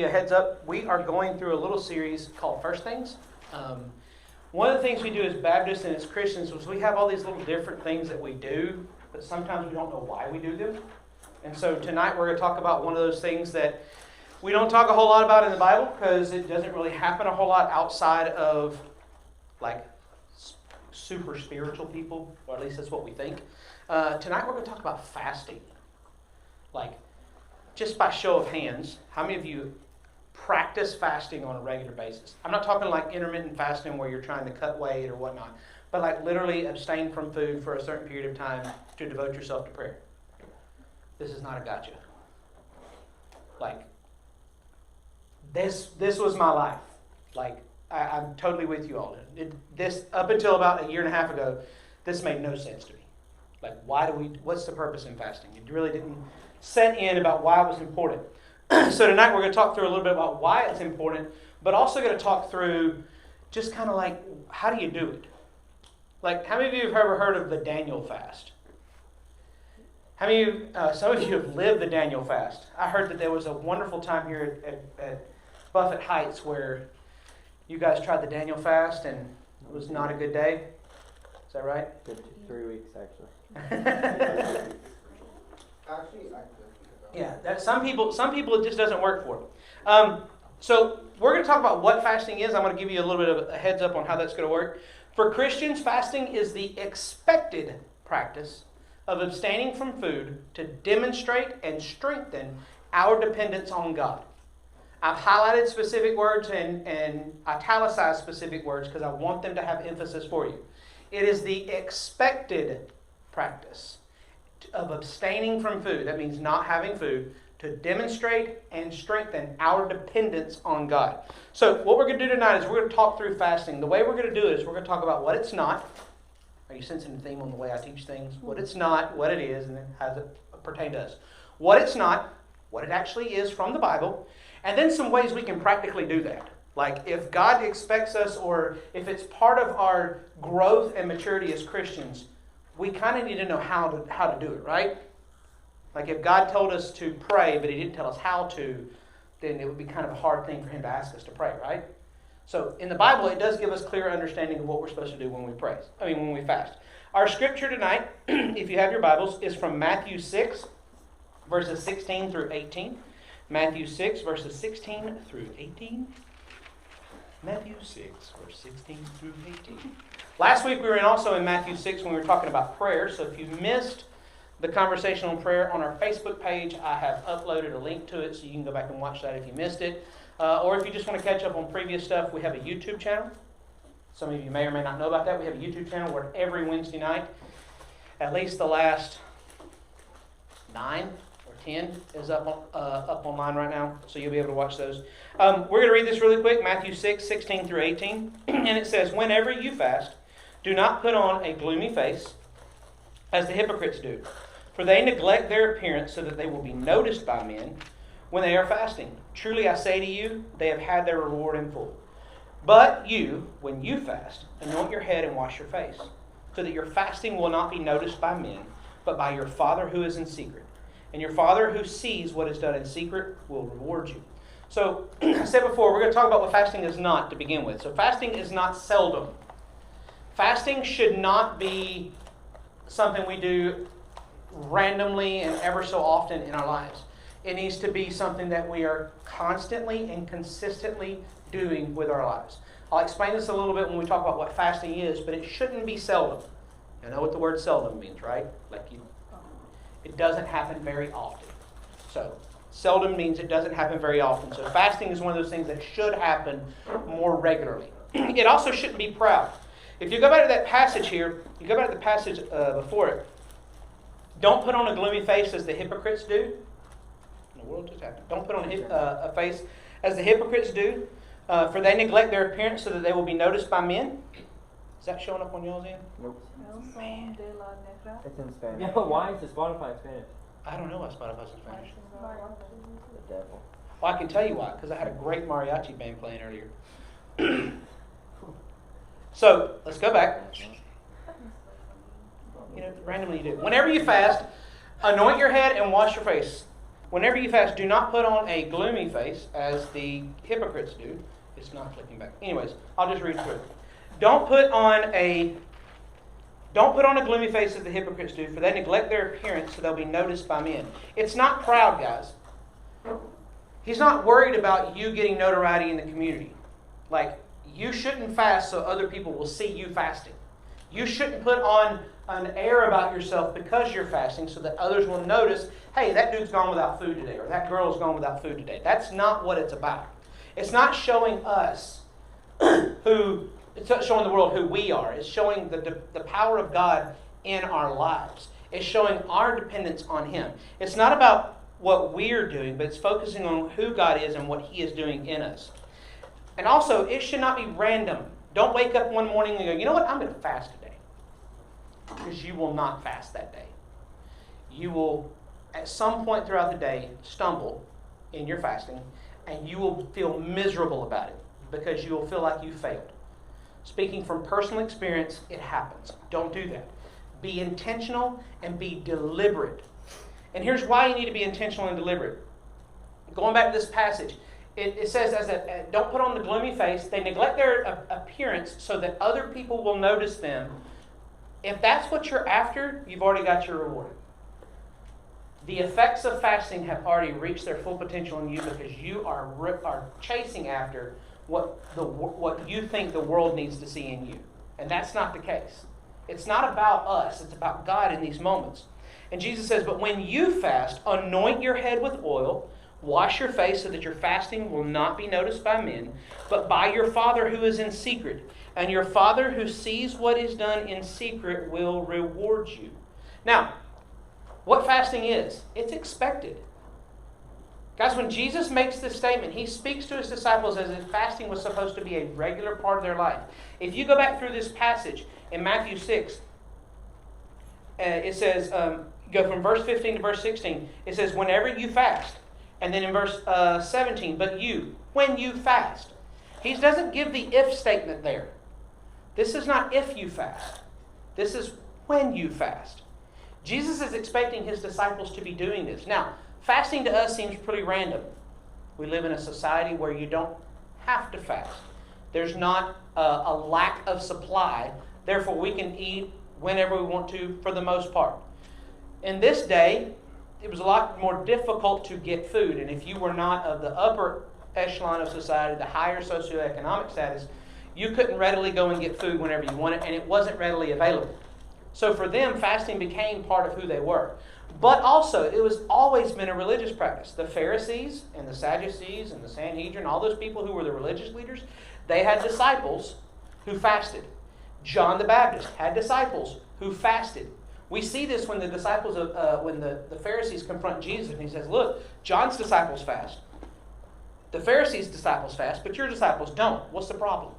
you a heads up. We are going through a little series called First Things. One of the things we do as Baptists and as Christians is we have all these little different things that we do, but sometimes we don't know why we do them. And so tonight we're going to talk about one of those things that we don't talk a whole lot about in the Bible because it doesn't really happen a whole lot outside of like super spiritual people, or at least that's what we think. Tonight we're going to talk about fasting. Like, just by show of hands, how many of you practice fasting on a regular basis? I'm not talking like intermittent fasting where you're trying to cut weight or whatnot, but like literally abstain from food for a certain period of time to devote yourself to prayer. This is not a gotcha. Like, this was my life. Like, I'm totally with you all. This, up until about a year and a half ago, this made no sense to me. Like, what's the purpose in fasting? It really didn't set in about why it was important. So tonight we're going to talk through a little bit about why it's important, but also going to talk through just kind of like, how do you do it? Like, how many of you have ever heard of the Daniel fast? How many of you, some of you have lived the Daniel fast. I heard that there was a wonderful time here at Buffett Heights where you guys tried the Daniel fast and it was not a good day. Is that right? 3 weeks, actually. Yeah, some people it just doesn't work for them. So we're going to talk about what fasting is. I'm going to give you a little bit of a heads up on how that's going to work. For Christians, fasting is the expected practice of abstaining from food to demonstrate and strengthen our dependence on God. I've highlighted specific words and italicized specific words because I want them to have emphasis for you. It is the expected practice of abstaining from food, that means not having food, to demonstrate and strengthen our dependence on God. So what we're going to do tonight is we're going to talk through fasting. The way we're going to do it is we're going to talk about what it's not. Are you sensing the theme on the way I teach things? What it's not, what it is, and then how does it pertain to us. What it's not, what it actually is from the Bible, and then some ways we can practically do that. Like if God expects us or if it's part of our growth and maturity as Christians, we kind of need to know how to do it, right? Like if God told us to pray, but He didn't tell us how to, then it would be kind of a hard thing for Him to ask us to pray, right? So in the Bible, it does give us clear understanding of what we're supposed to do when we fast. Our scripture tonight, if you have your Bibles, is from Matthew 6, verses 16 through 18. Matthew 6, verses 16 through 18. Matthew 6, verse 16 through 18. Last week we were also in Matthew 6 when we were talking about prayer. So if you missed the conversation on prayer on our Facebook page, I have uploaded a link to it so you can go back and watch that if you missed it. Or if you just want to catch up on previous stuff, we have a YouTube channel. Some of you may or may not know about that. We have a YouTube channel where every Wednesday night, at least the last 9 or 10 is up online right now, so you'll be able to watch those. We're going to read this really quick, Matthew 6, 16 through 18. And it says, "Whenever you fast, do not put on a gloomy face, as the hypocrites do, for they neglect their appearance so that they will be noticed by men when they are fasting. Truly I say to you, they have had their reward in full. But you, when you fast, anoint your head and wash your face, so that your fasting will not be noticed by men, but by your Father who is in secret. And your Father who sees what is done in secret will reward you." So, I said before, we're going to talk about what fasting is not to begin with. So fasting is not seldom. Fasting should not be something we do randomly and ever so often in our lives. It needs to be something that we are constantly and consistently doing with our lives. I'll explain this a little bit when we talk about what fasting is, but it shouldn't be seldom. You know what the word seldom means, right? It doesn't happen very often. So, seldom means it doesn't happen very often. So fasting is one of those things that should happen more regularly. It also shouldn't be proud. If you go back to that passage here, you go back to the passage before it. Don't put on a gloomy face as the hypocrites do. The world just happened. Don't put on a face as the hypocrites do, for they neglect their appearance so that they will be noticed by men. Is that showing up on y'all's end? Nope. Man. It's in Spanish. Yeah, but why is the Spotify in Spanish? I don't know why Spotify's in Spanish. The devil. Well, I can tell you why, because I had a great mariachi band playing earlier. So, let's go back. Randomly you do. Whenever you fast, anoint your head and wash your face. whenever you fast, do not put on a gloomy face as the hypocrites do. It's not clicking back. Anyways, I'll just read through it. Don't put on a gloomy face as the hypocrites do, for they neglect their appearance so they'll be noticed by men. It's not proud, guys. He's not worried about you getting notoriety in the community. Like, you shouldn't fast so other people will see you fasting. You shouldn't put on an air about yourself because you're fasting so that others will notice, hey, that dude's gone without food today, or that girl's gone without food today. That's not what it's about. It's not showing us it's not showing the world who we are. It's showing the power of God in our lives. It's showing our dependence on Him. It's not about what we're doing, but it's focusing on who God is and what He is doing in us. And also, it should not be random. Don't wake up one morning and go, you know what, I'm going to fast today. Because you will not fast that day. You will, at some point throughout the day, stumble in your fasting, and you will feel miserable about it because you will feel like you failed. Speaking from personal experience, it happens. Don't do that. Be intentional and be deliberate. And here's why you need to be intentional and deliberate. Going back to this passage, it says, don't put on the gloomy face. They neglect their appearance so that other people will notice them. If that's what you're after, you've already got your reward. The effects of fasting have already reached their full potential in you because you are chasing after what you think the world needs to see in you. And that's not the case. It's not about us. It's about God in these moments. And Jesus says, but when you fast, anoint your head with oil, wash your face so that your fasting will not be noticed by men, but by your Father who is in secret. And your Father who sees what is done in secret will reward you. Now, what fasting is, it's expected. Guys, when Jesus makes this statement, He speaks to His disciples as if fasting was supposed to be a regular part of their life. If you go back through this passage in Matthew 6, it says, go from verse 15 to verse 16, it says, whenever you fast. And then in verse 17, but you, when you fast. He doesn't give the if statement there. This is not if you fast. This is when you fast. Jesus is expecting His disciples to be doing this. Now, fasting to us seems pretty random. We live in a society where you don't have to fast. There's not a lack of supply. Therefore, we can eat whenever we want to for the most part. In this day, it was a lot more difficult to get food. And if you were not of the upper echelon of society, the higher socioeconomic status, you couldn't readily go and get food whenever you wanted, and it wasn't readily available. So for them, fasting became part of who they were. But also, it was always been a religious practice. The Pharisees and the Sadducees and the Sanhedrin, all those people who were the religious leaders, they had disciples who fasted. John the Baptist had disciples who fasted. We see this when the disciples when the Pharisees confront Jesus, and He says, look, John's disciples fast. The Pharisees' disciples fast, but your disciples don't. What's the problem?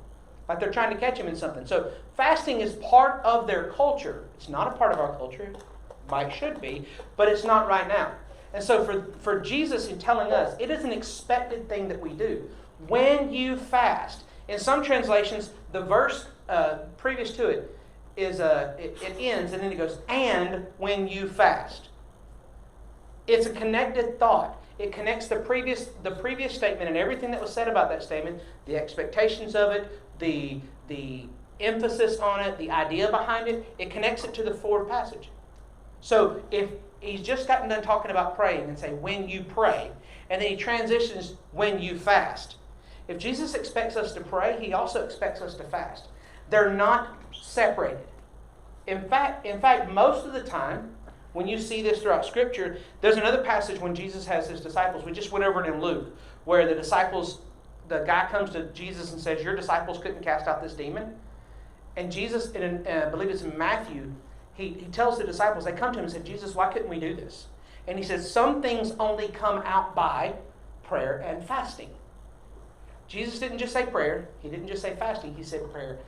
Like they're trying to catch Him in something. So fasting is part of their culture. It's not a part of our culture. It might should be, but it's not right now. And so for Jesus in telling us, it is an expected thing that we do. When you fast. In some translations, the verse previous to it is it ends and then it goes, and when you fast. It's a connected thought. It connects the previous statement and everything that was said about that statement, the expectations of it, the emphasis on it, the idea behind it. It connects it to the forward passage. So if He's just gotten done talking about praying and say, when you pray, and then He transitions, when you fast. If Jesus expects us to pray, He also expects us to fast. They're not separated. In fact, most of the time, when you see this throughout Scripture, there's another passage when Jesus has His disciples. We just went over it in Luke, where the guy comes to Jesus and says, your disciples couldn't cast out this demon. And Jesus, I believe it's in Matthew, he tells the disciples, they come to Him and say, Jesus, why couldn't we do this? And He says, some things only come out by prayer and fasting. Jesus didn't just say prayer. He didn't just say fasting. He said prayer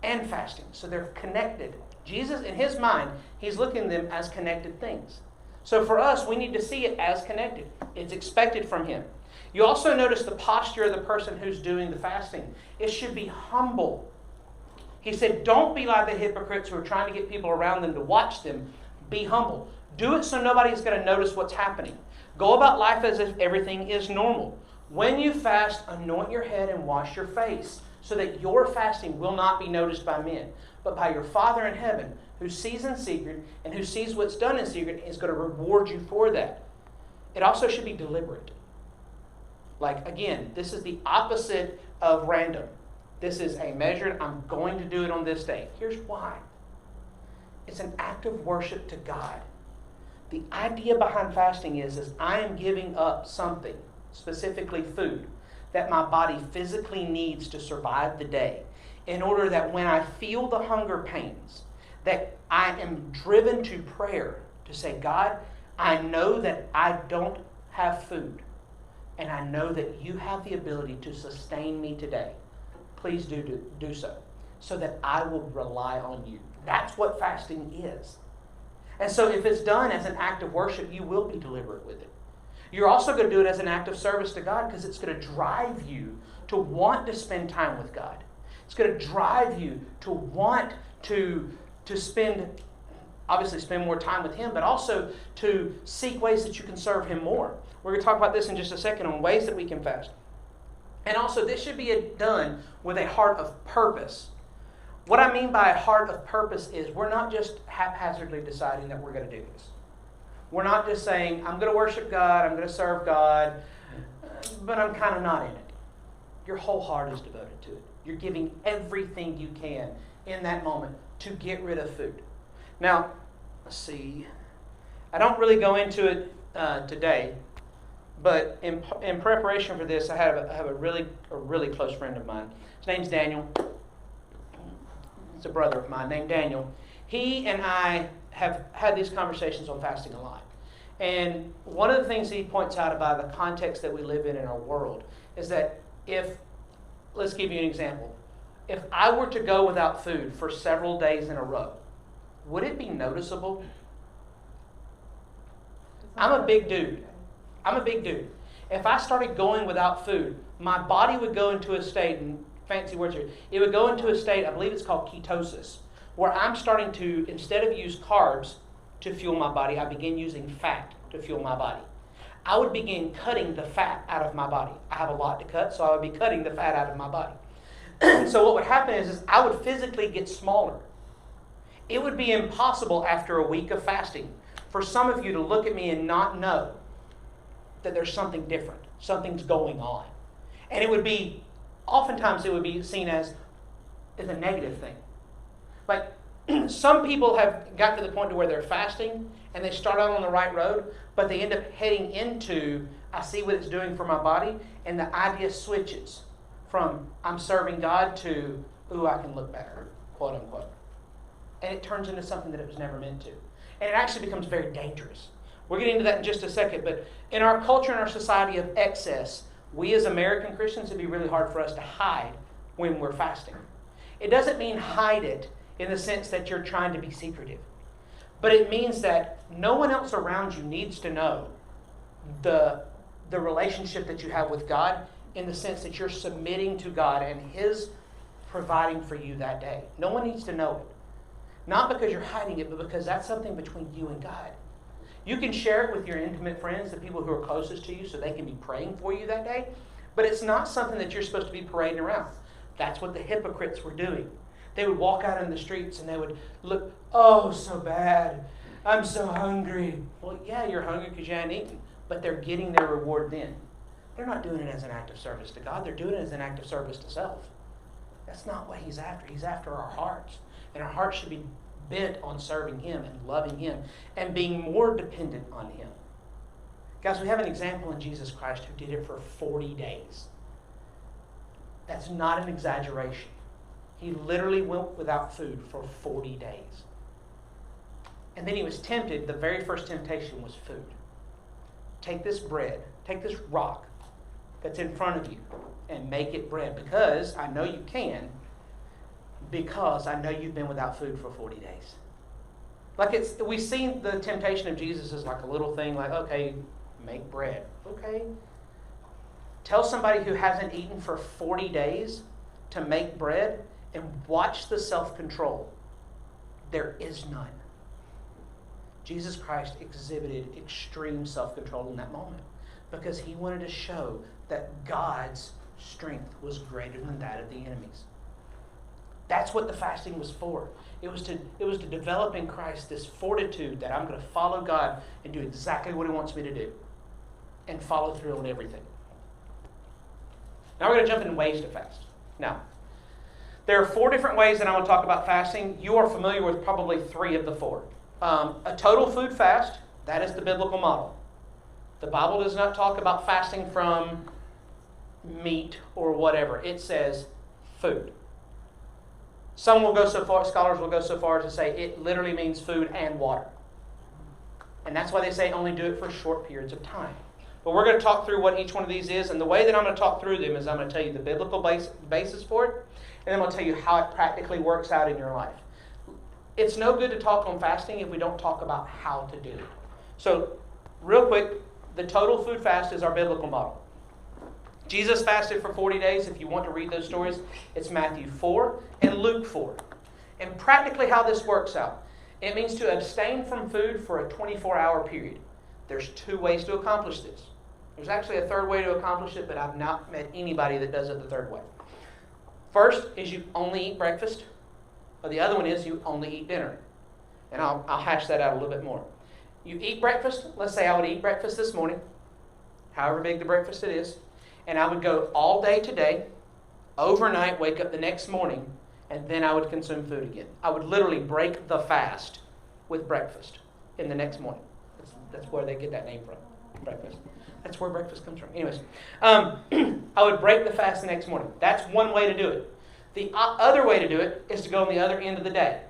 and fasting. So they're connected. Jesus, in His mind, He's looking at them as connected things. So for us, we need to see it as connected. It's expected from Him. You also notice the posture of the person who's doing the fasting. It should be humble. He said, don't be like the hypocrites who are trying to get people around them to watch them. Be humble. Do it so nobody's going to notice what's happening. Go about life as if everything is normal. When you fast, anoint your head and wash your face, so that your fasting will not be noticed by men, but by your Father in heaven, who sees in secret and who sees what's done in secret is going to reward you for that. It also should be deliberate. Like, again, this is the opposite of random. This is a measured, I'm going to do it on this day. Here's why. It's an act of worship to God. The idea behind fasting is I am giving up something, specifically food, that my body physically needs to survive the day, in order that when I feel the hunger pains, that I am driven to prayer to say, God, I know that I don't have food, and I know that you have the ability to sustain me today. Please do so that I will rely on you. That's what fasting is. And so if it's done as an act of worship, you will be deliberate with it. You're also going to do it as an act of service to God, because it's going to drive you to want to spend time with God. It's going to drive you to want to spend more time with Him, but also to seek ways that you can serve Him more. We're going to talk about this in just a second on ways that we can fast. And also, this should be done with a heart of purpose. What I mean by a heart of purpose is we're not just haphazardly deciding that we're going to do this. We're not just saying, I'm going to worship God, I'm going to serve God, but I'm kind of not in it. Your whole heart is devoted to it. You're giving everything you can in that moment to get rid of food. Now, let's see. I don't really go into it today, but in preparation for this, I have a really close friend of mine. His name's Daniel. He's a brother of mine named Daniel. He and I have had these conversations on fasting a lot. And one of the things he points out about the context that we live in our world is that let's give you an example. If I were to go without food for several days in a row, would it be noticeable? I'm a big dude. If I started going without food, my body would go into a state, and fancy words here, it would go into a state, I believe it's called ketosis, where I'm starting to, instead of use carbs to fuel my body, I begin using fat to fuel my body. I would begin cutting the fat out of my body. I have a lot to cut, so I would be cutting the fat out of my body. So what would happen is I would physically get smaller. It would be impossible after a week of fasting for some of you to look at me and not know that there's something different. Something's going on. And oftentimes it would be seen as a negative thing. Like, some people have gotten to the point to where they're fasting and they start out on the right road, but they end up heading into, I see what it's doing for my body, and the idea switches from I'm serving God to, ooh, I can look better, quote unquote. And it turns into something that it was never meant to. And it actually becomes very dangerous. We'll get into that in just a second, but in our culture and our society of excess, we as American Christians, it'd be really hard for us to hide when we're fasting. It doesn't mean hide it in the sense that you're trying to be secretive. But it means that no one else around you needs to know the relationship that you have with God, in the sense that you're submitting to God and His providing for you that day. No one needs to know it. Not because you're hiding it, but because that's something between you and God. You can share it with your intimate friends, the people who are closest to you, so they can be praying for you that day. But it's not something that you're supposed to be parading around. That's what the hypocrites were doing. They would walk out in the streets and they would look, oh, so bad. I'm so hungry. Well, yeah, you're hungry because you hadn't eaten. But they're getting their reward then. They're not doing it as an act of service to God. They're doing it as an act of service to self. That's not what He's after. He's after our hearts. And our hearts should be bent on serving Him and loving Him and being more dependent on Him. Guys, we have an example in Jesus Christ who did it for 40 days. That's not an exaggeration. He literally went without food for 40 days. And then He was tempted. The very first temptation was food. Take this bread, take this rock that's in front of you and make it bread, because I know you can, because I know you've been without food for 40 days. We've seen the temptation of Jesus as like a little thing, like, okay, make bread. Okay. Tell somebody who hasn't eaten for 40 days to make bread and watch the self-control. There is none. Jesus Christ exhibited extreme self-control in that moment because he wanted to show that God's strength was greater than that of the enemies. That's what the fasting was for. It was to develop in Christ this fortitude that I'm going to follow God and do exactly what he wants me to do and follow through on everything. Now we're going to jump into ways to fast. Now, there are 4 different ways that I'm going to talk about fasting. You are familiar with probably 3 of the 4. A total food fast, that is the biblical model. The Bible does not talk about fasting from meat or whatever. It says food. Some will go so far, scholars will go so far as to say it literally means food and water. And that's why they say only do it for short periods of time. But we're going to talk through what each one of these is, and the way that I'm going to talk through them is I'm going to tell you the biblical basis for it, and then I'm going to tell you how it practically works out in your life. It's no good to talk on fasting if we don't talk about how to do it. So, real quick, the total food fast is our biblical model. Jesus fasted for 40 days. If you want to read those stories, it's Matthew 4 and Luke 4. And practically how this works out, it means to abstain from food for a 24-hour period. There's 2 ways to accomplish this. There's actually a 3rd way to accomplish it, but I've not met anybody that does it the 3rd way. First is you only eat breakfast, or the other one is you only eat dinner. And I'll hash that out a little bit more. You eat breakfast. Let's say I would eat breakfast this morning, however big the breakfast it is, and I would go all day today, overnight, wake up the next morning, and then I would consume food again. I would literally break the fast with breakfast in the next morning. That's where they get that name from, breakfast. That's where breakfast comes from. Anyways, I would break the fast the next morning. That's one way to do it. The other way to do it is to go on the other end of the day.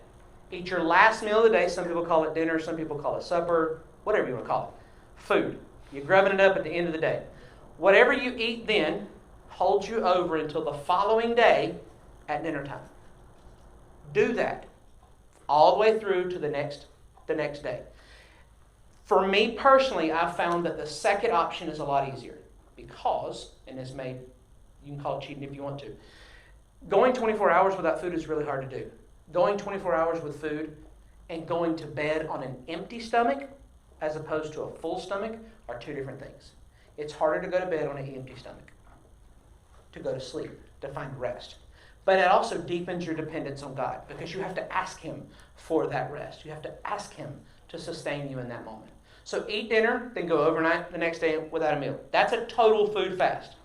Eat your last meal of the day. Some people call it dinner. Some people call it supper. Whatever you want to call it. Food. You're grubbing it up at the end of the day. Whatever you eat then holds you over until the following day at dinner time. Do that all the way through to the next day. For me personally, I've found that the second option is a lot easier because, and this may, you can call it cheating if you want to, going 24 hours without food is really hard to do. Going 24 hours with food and going to bed on an empty stomach as opposed to a full stomach are 2 different things. It's harder to go to bed on an empty stomach, to go to sleep, to find rest. But it also deepens your dependence on God because you have to ask him for that rest. You have to ask him to sustain you in that moment. So eat dinner, then go overnight the next day without a meal. That's a total food fast.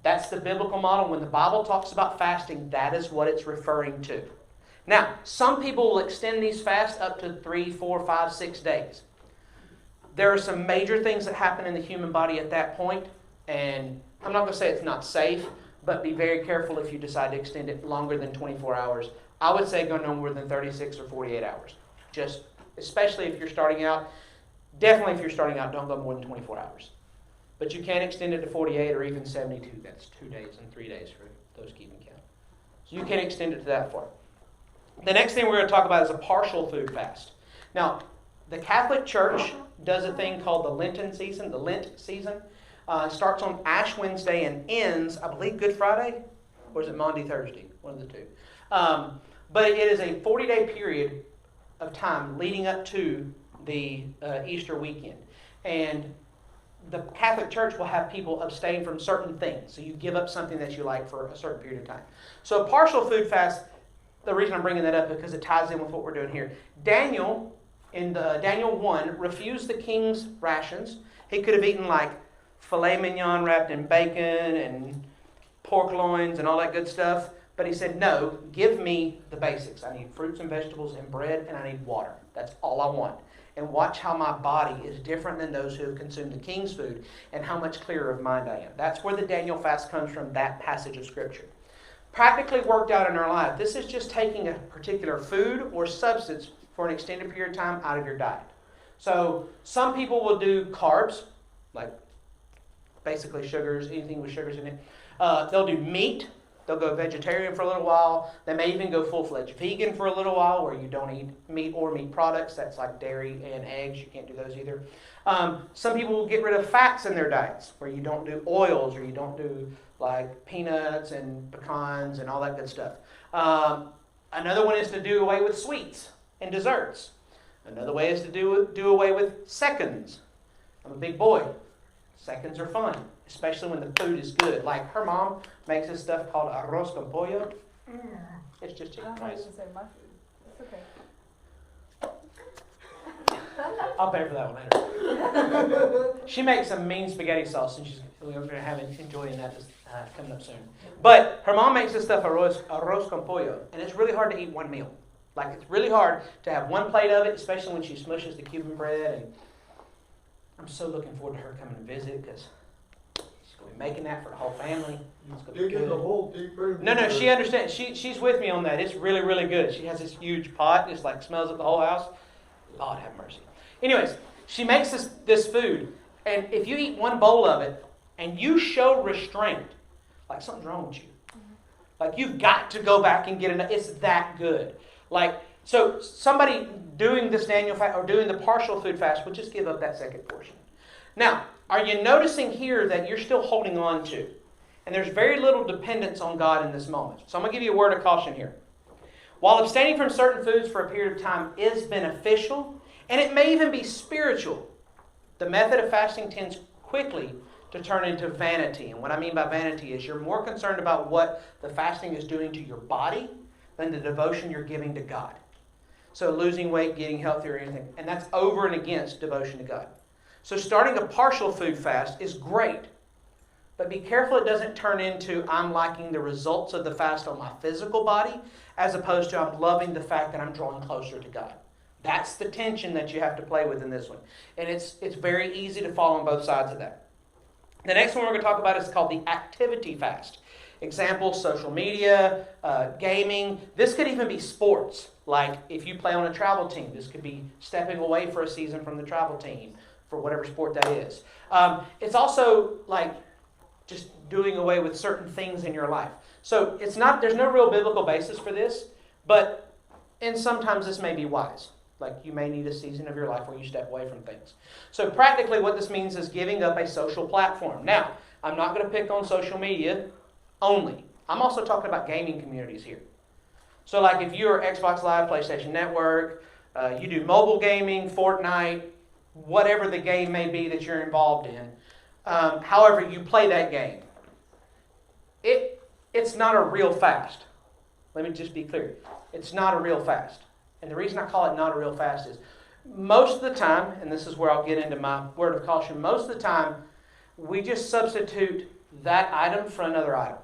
That's the biblical model. When the Bible talks about fasting, that is what it's referring to. Now, some people will extend these fasts up to 3, 4, 5, 6 days. There are some major things that happen in the human body at that point, and I'm not going to say it's not safe, but be very careful if you decide to extend it longer than 24 hours. I would say go no more than 36 or 48 hours. Just, especially if you're starting out, definitely if you're starting out, don't go more than 24 hours. But you can extend it to 48 or even 72. That's 2 days and 3 days for those keeping count. So you can extend it to that far. The next thing we're going to talk about is a partial food fast. Now, the Catholic Church does a thing called the Lenten season, the Lent season. Starts on Ash Wednesday and ends, I believe, Good Friday, or is it Maundy Thursday? One of the 2. But it is a 40-day period of time leading up to the Easter weekend. And the Catholic Church will have people abstain from certain things. So you give up something that you like for a certain period of time. So a partial food fast, the reason I'm bringing that up is because it ties in with what we're doing here. Daniel, in Daniel 1, refused the king's rations. He could have eaten like filet mignon wrapped in bacon and pork loins and all that good stuff. But he said, no, give me the basics. I need fruits and vegetables and bread, and I need water. That's all I want. And watch how my body is different than those who have consumed the king's food and how much clearer of mind I am. That's where the Daniel fast comes from, that passage of Scripture. Practically worked out in our life. This is just taking a particular food or substance for an extended period of time out of your diet. So some people will do carbs, like basically sugars, anything with sugars in it. They'll do meat. They'll go vegetarian for a little while. They may even go full-fledged vegan for a little while where you don't eat meat or meat products. That's like dairy and eggs. You can't do those either. Some people will get rid of fats in their diets where you don't do oils or you don't do like peanuts and pecans and all that good stuff. Another one is to do away with sweets and desserts. Another way is to do away with seconds. I'm a big boy. Seconds are fun, especially when the food is good. Like her mom makes this stuff called arroz con pollo. It's just chicken rice. It's okay. I'll pay for that one later. She makes some mean spaghetti sauce, and we're going to have enjoying that coming up soon. But her mom makes this stuff arroz con pollo, and it's really hard to eat one meal. Like, it's really hard to have one plate of it, especially when she smushes the Cuban bread. And I'm so looking forward to her coming to visit, because she's going to be making that for the whole family. It's going to be good. No, she understands. She's with me on that. It's really, really good. She has this huge pot. It's like smells up the whole house. Lord have mercy. Anyways, she makes this food, and if you eat one bowl of it and you show restraint, like something's wrong with you. Like, you've got to go back and get it. It's that good. Like, so somebody doing this Daniel fast or doing the partial food fast would just give up that second portion. Now, are you noticing here that you're still holding on to? And there's very little dependence on God in this moment. So I'm going to give you a word of caution here. While abstaining from certain foods for a period of time is beneficial, and it may even be spiritual, the method of fasting tends quickly to turn into vanity. And what I mean by vanity is you're more concerned about what the fasting is doing to your body than the devotion you're giving to God. So losing weight, getting healthier, or anything. And that's over and against devotion to God. So starting a partial food fast is great. But be careful it doesn't turn into I'm liking the results of the fast on my physical body, as opposed to I'm loving the fact that I'm drawing closer to God. That's the tension that you have to play with in this one. And it's very easy to fall on both sides of that. The next one we're going to talk about is called the activity fast. Example, social media, gaming. This could even be sports. Like if you play on a travel team, this could be stepping away for a season from the travel team for whatever sport that is. It's also like just doing away with certain things in your life. So there's no real biblical basis for this, and sometimes this may be wise. Like you may need a season of your life where you step away from things. So practically what this means is giving up a social platform. Now, I'm not going to pick on social media only. I'm also talking about gaming communities here. So like if you're Xbox Live, PlayStation Network, you do mobile gaming, Fortnite, whatever the game may be that you're involved in, however you play that game, it's not a real fast. Let me just be clear. It's not a real fast. And the reason I call it not a real fast is most of the time, and this is where I'll get into my word of caution, most of the time we just substitute that item for another item.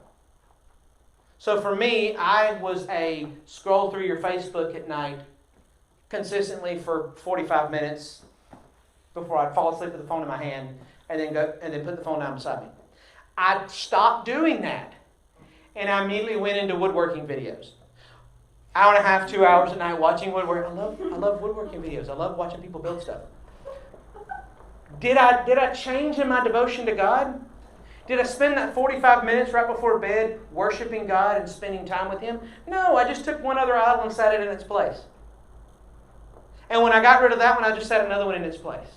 So for me, I was a scroll through your Facebook at night consistently for 45 minutes before I'd fall asleep with the phone in my hand and then put the phone down beside me. I stopped doing that. And I immediately went into woodworking videos. Hour and a half, 2 hours a night watching woodworking. I love woodworking videos. I love watching people build stuff. Did I change in my devotion to God? Did I spend that 45 minutes right before bed worshiping God and spending time with Him? No, I just took one other idol and sat it in its place. And when I got rid of that one, I just set another one in its place.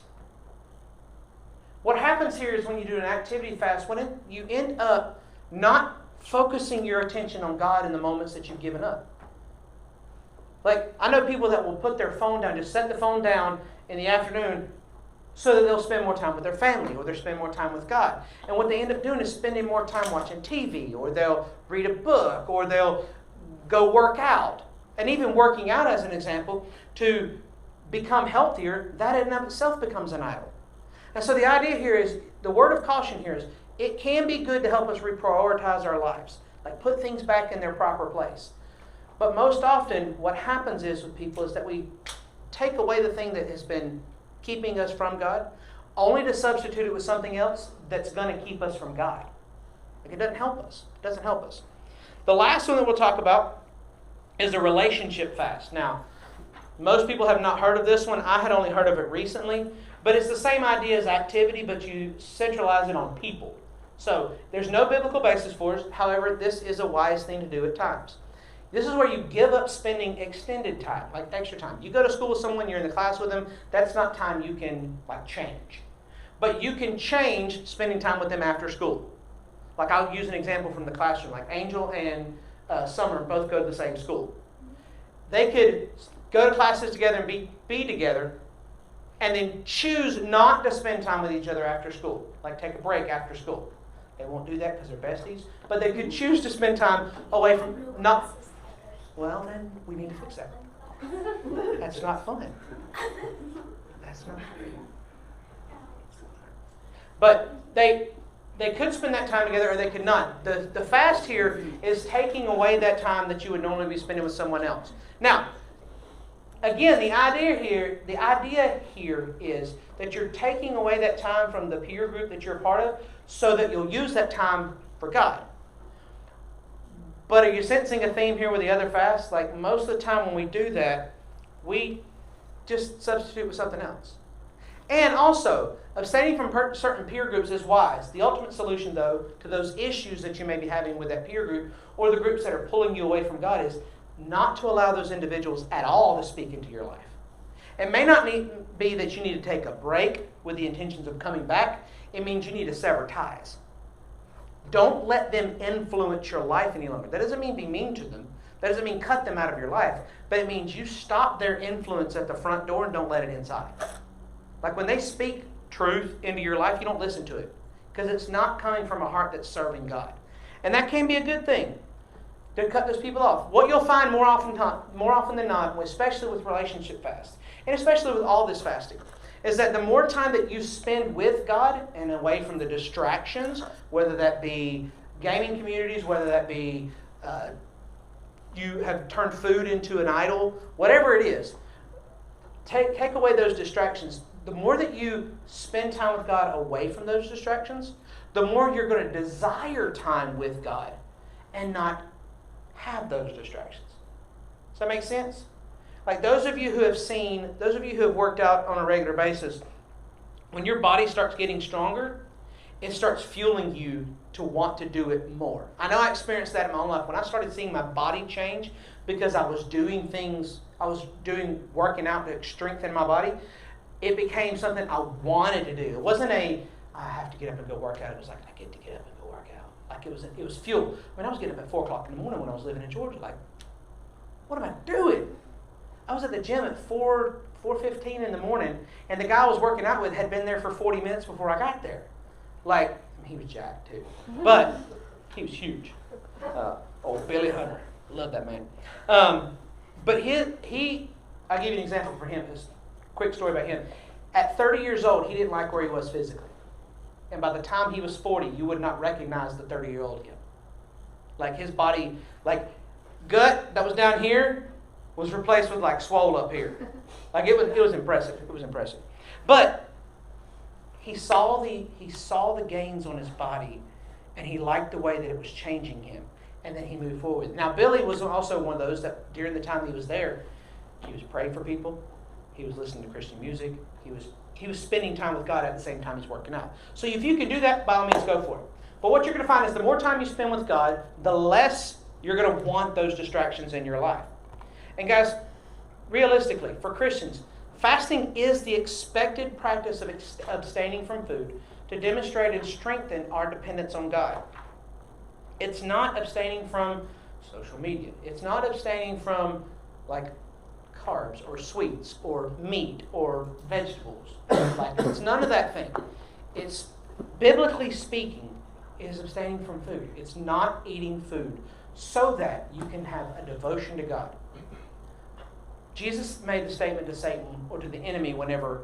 What happens here is when you do an activity fast, you end up not focusing your attention on God in the moments that you've given up. Like, I know people that will put their phone down, just set the phone down in the afternoon so that they'll spend more time with their family or they'll spend more time with God. And what they end up doing is spending more time watching TV, or they'll read a book, or they'll go work out. And even working out, as an example, to become healthier, that in and of itself becomes an idol. And so the idea here is, the word of caution here is, it can be good to help us reprioritize our lives, like put things back in their proper place. But most often, what happens is with people is that we take away the thing that has been keeping us from God, only to substitute it with something else that's going to keep us from God. Like, it doesn't help us. It doesn't help us. The last one that we'll talk about is the relationship fast. Now, most people have not heard of this one. I had only heard of it recently. But it's the same idea as activity, but you centralize it on people. So there's no biblical basis for it. However, this is a wise thing to do at times. This is where you give up spending extended time, like extra time. You go to school with someone, you're in the class with them, that's not time you can change. But you can change spending time with them after school. Like, I'll use an example from the classroom. Like Angel and Summer both go to the same school. They could go to classes together and be together, and then choose not to spend time with each other after school, like take a break after school. They won't do that because they're besties, but they could choose to spend time away from not. Well, then we need to fix that. That's not fun. That's not fun. But they could spend that time together or they could not. The fast here is taking away that time that you would normally be spending with someone else. Now, again, the idea here is that you're taking away that time from the peer group that you're a part of so that you'll use that time for God. But are you sensing a theme here with the other fasts? Like most of the time when we do that, we just substitute with something else. And also, abstaining from certain peer groups is wise. The ultimate solution, though, to those issues that you may be having with that peer group or the groups that are pulling you away from God is not to allow those individuals at all to speak into your life. It may not be that you need to take a break with the intentions of coming back. It means you need to sever ties. Don't let them influence your life any longer. That doesn't mean be mean to them. That doesn't mean cut them out of your life. But it means you stop their influence at the front door and don't let it inside. Like when they speak truth into your life, you don't listen to it. Because it's not coming from a heart that's serving God. And that can be a good thing. To cut those people off. What you'll find more often than not, especially with relationship fasts, and especially with all this fasting, is that the more time that you spend with God and away from the distractions, whether that be gaming communities, whether that be you have turned food into an idol, whatever it is, take away those distractions. The more that you spend time with God away from those distractions, the more you're going to desire time with God and not have those distractions. Does that make sense? Like those of you who have worked out on a regular basis, when your body starts getting stronger, it starts fueling you to want to do it more. I know I experienced that in my own life. When I started seeing my body change because I was doing working out to strengthen my body, it became something I wanted to do. It wasn't I have to get up and go work out. It was like, I get to get up and go work out. Like it was fuel. I mean, I was getting up at 4 o'clock in the morning when I was living in Georgia. Like, what am I doing? I was at the gym at 4:15 in the morning, and the guy I was working out with had been there for 40 minutes before I got there. Like, he was jacked too, but he was huge. Old Billy Hunter, love that man. But I'll give you an example for him. Just a quick story about him. At 30 years old, he didn't like where he was physically. And by the time he was 40, you would not recognize the 30-year-old him. Like his body, like gut that was down here was replaced with like swole up here. Like it was impressive. It was impressive. But he saw the gains on his body, and he liked the way that it was changing him. And then he moved forward. Now Billy was also one of those that during the time he was there, he was praying for people. He was listening to Christian music. He was spending time with God at the same time he's working out. So if you can do that, by all means, go for it. But what you're going to find is the more time you spend with God, the less you're going to want those distractions in your life. And guys, realistically, for Christians, fasting is the expected practice of abstaining from food to demonstrate and strengthen our dependence on God. It's not abstaining from social media. It's not abstaining from like carbs or sweets or meat or vegetables. Like it's none of that thing. It's biblically speaking, it is abstaining from food. It's not eating food so that you can have a devotion to God. Jesus made the statement to Satan or to the enemy whenever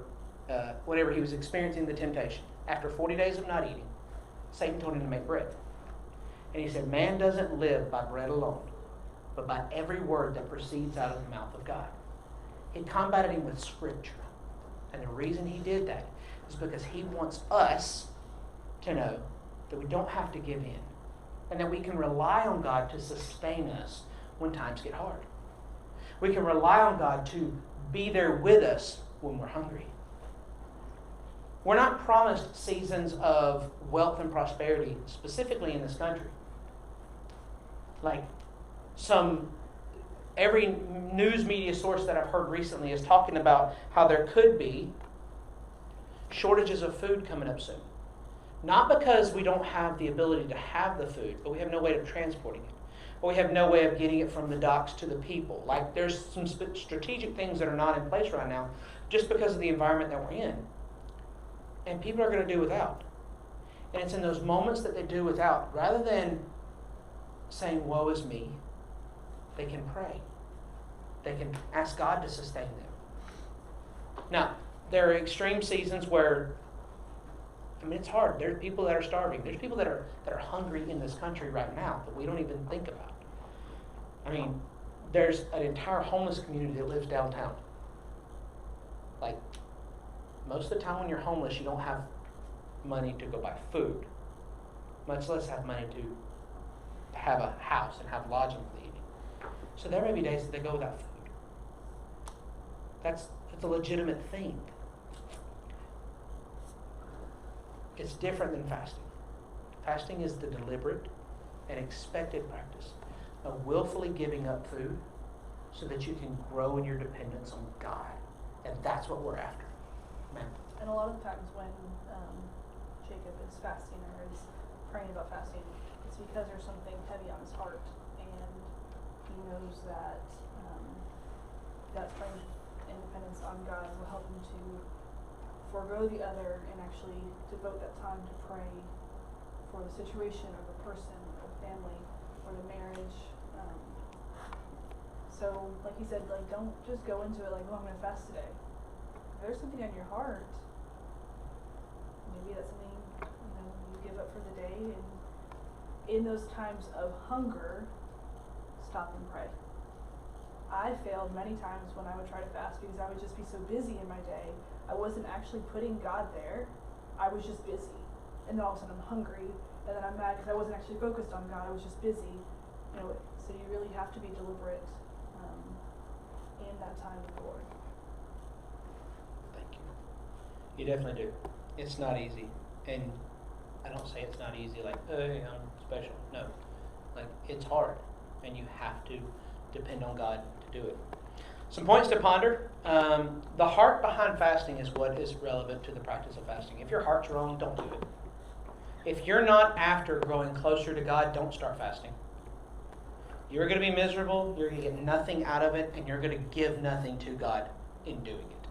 he was experiencing the temptation. After 40 days of not eating, Satan told him to make bread. And he said, man doesn't live by bread alone, but by every word that proceeds out of the mouth of God. He combated him with Scripture. And the reason he did that is because he wants us to know that we don't have to give in and that we can rely on God to sustain us when times get hard. We can rely on God to be there with us when we're hungry. We're not promised seasons of wealth and prosperity, specifically in this country. Like every news media source that I've heard recently is talking about how there could be shortages of food coming up soon. Not because we don't have the ability to have the food, but we have no way of transporting it. or we have no way of getting it from the docks to the people. Like there's some strategic things that are not in place right now just because of the environment that we're in. And people are going to do without. And it's in those moments that they do without, rather than saying, woe is me, they can pray. They can ask God to sustain them. Now, there are extreme seasons where, it's hard. There's people that are starving. There's people that are hungry in this country right now that we don't even think about. There's an entire homeless community that lives downtown. Like, most of the time when you're homeless, you don't have money to go buy food, much less have money to have a house and have lodging for the evening. So there may be days that they go without food. That's a legitimate thing. It's different than fasting. Fasting is the deliberate and expected practice of willfully giving up food so that you can grow in your dependence on God. And that's what we're after. Amen. And a lot of times when Jacob is fasting or is praying about fasting, it's because there's something heavy on his heart, and he knows that that strength and dependence on God will help him to forego the other and actually devote that time to pray for the situation or the person or the family or the marriage. So, like you said, like don't just go into it like, oh, I'm going to fast today. If there's something on your heart, maybe that's something you give up for the day, and in those times of hunger, stop and pray. I failed many times when I would try to fast because I would just be so busy in my day. I wasn't actually putting God there. I was just busy. And then all of a sudden I'm hungry, and then I'm mad because I wasn't actually focused on God. I was just busy. So you really have to be deliberate in that time with the Lord. Thank you. You definitely do. It's not easy. And I don't say it's not easy like, hey, I'm special. No. Like, it's hard. And you have to depend on God to do it. Some points to ponder. The heart behind fasting is what is relevant to the practice of fasting. If your heart's wrong, don't do it. If you're not after growing closer to God, don't start fasting. You're going to be miserable, you're going to get nothing out of it, and you're going to give nothing to God in doing it.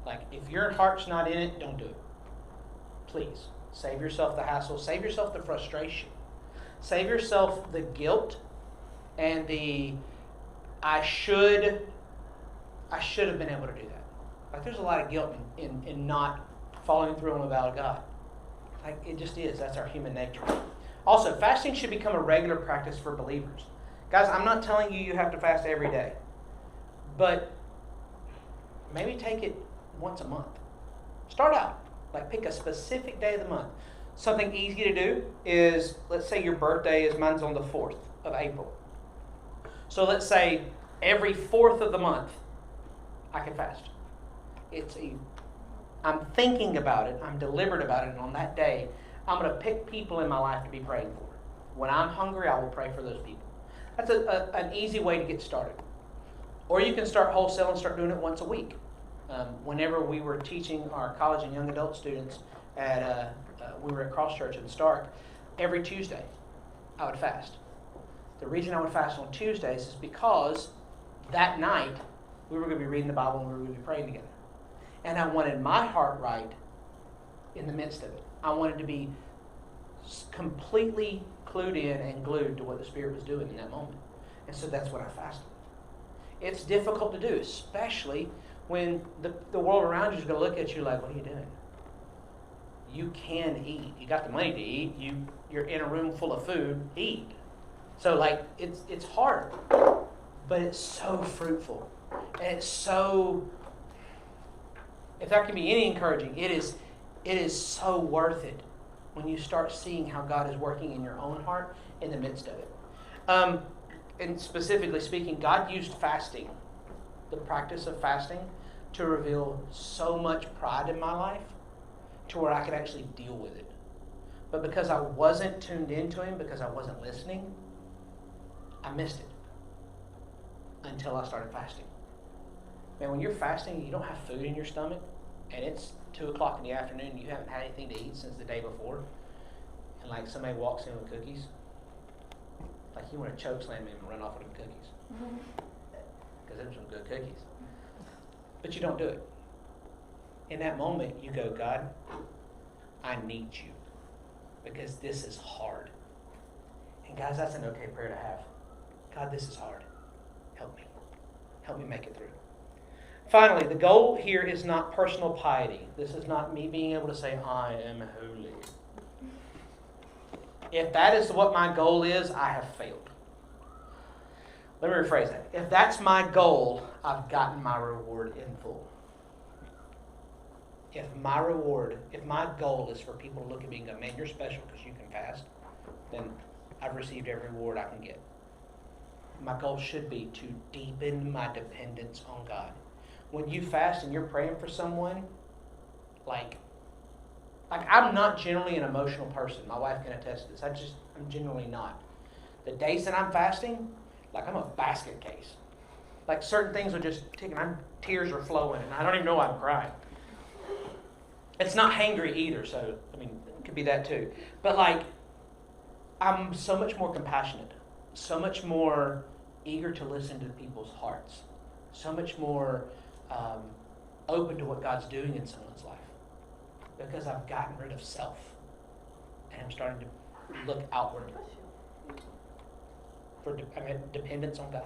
Like, if your heart's not in it, don't do it. Please, save yourself the hassle, save yourself the frustration, save yourself the guilt and the I should have been able to do that. Like, there's a lot of guilt in not following through on the vow to God. Like, it just is. That's our human nature. Also, fasting should become a regular practice for believers. Guys, I'm not telling you have to fast every day, but maybe take it once a month. Start out. Like, pick a specific day of the month. Something easy to do is, let's say your birthday is, mine's on the 4th of April. So let's say every 4th of the month, I can fast. I'm thinking about it, I'm deliberate about it, and on that day, I'm going to pick people in my life to be praying for. When I'm hungry, I will pray for those people. That's an easy way to get started. Or you can start wholesale and start doing it once a week. Whenever we were teaching our college and young adult students we were at Cross Church in Stark, every Tuesday I would fast. The reason I would fast on Tuesdays is because that night we were going to be reading the Bible and we were going to be praying together. And I wanted my heart right in the midst of it. I wanted to be completely clued in and glued to what the Spirit was doing in that moment. And so that's what I fasted. It's difficult to do, especially when the world around you is going to look at you like, what are you doing? You can eat. You got the money to eat. You're in a room full of food. Eat. So, like, it's hard, but it's so fruitful. And it's so, if that can be any encouraging, it is so worth it when you start seeing how God is working in your own heart in the midst of it. And specifically speaking, God used fasting, the practice of fasting, to reveal so much pride in my life to where I could actually deal with it. But because I wasn't tuned into Him, because I wasn't listening, I missed it until I started fasting. Man, when you're fasting, you don't have food in your stomach, and it's 2 o'clock in the afternoon, and you haven't had anything to eat since the day before, and like somebody walks in with cookies, Like you want to choke slam him and run off with them cookies. Because them some good cookies. But you don't do it. In that moment, you go, God, I need you. Because this is hard. And guys, that's an okay prayer to have. God, this is hard. Help me. Help me make it through. Finally, the goal here is not personal piety. This is not me being able to say, I am holy. If that is what my goal is, I have failed. Let me rephrase that. If that's my goal, I've gotten my reward in full. If my goal is for people to look at me and go, man, you're special because you can fast, then I've received every reward I can get. My goal should be to deepen my dependence on God. When you fast and you're praying for someone, like I'm not generally an emotional person. My wife can attest to this. I'm generally not. The days that I'm fasting, like I'm a basket case. Like certain things are just ticking. Tears are flowing, and I don't even know why I'm crying. It's not hangry either, so I mean, it could be that too. But like, I'm so much more compassionate, so much more eager to listen to people's hearts, so much more open to what God's doing in someone's life, because I've gotten rid of self, and I'm starting to look outward for dependence on God.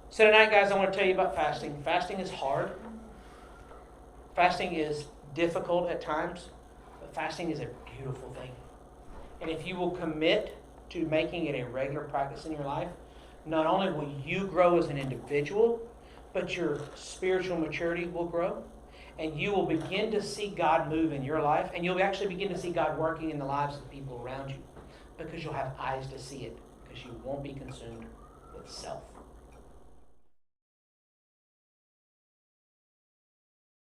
So tonight, guys, I want to tell you about fasting. Fasting is hard. Fasting is difficult at times, but fasting is a beautiful thing. And if you will commit to making it a regular practice in your life, not only will you grow as an individual, but your spiritual maturity will grow, and you will begin to see God move in your life, and you'll actually begin to see God working in the lives of people around you, because you'll have eyes to see it, because you won't be consumed with self.